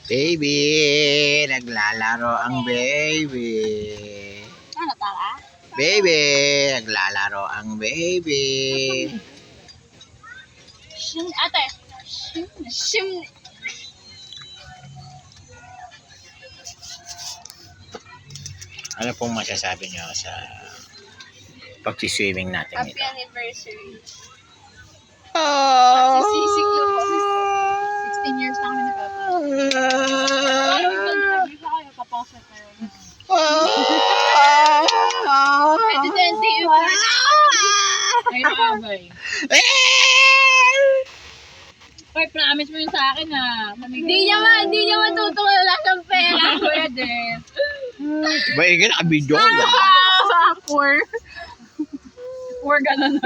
Baby, naglalaro ang baby. Ano tara? Baby, naglalaro ang baby. Ate. Shim. Ano pong masasabi niyo sa pagsiswimming natin Happy ito? anniversary. Oh! Sisisig lang po. 16 years na kami ni Papa. Parang nag-agree sa kayo, papasok kayo. Pwede din, di yung ay maabay. Ay, promise mo yun sa akin ha. Hindi niya matutuwa. Wala siyang pera. Pwede. Baigin, nakabidyo. Poor. Poor ganun.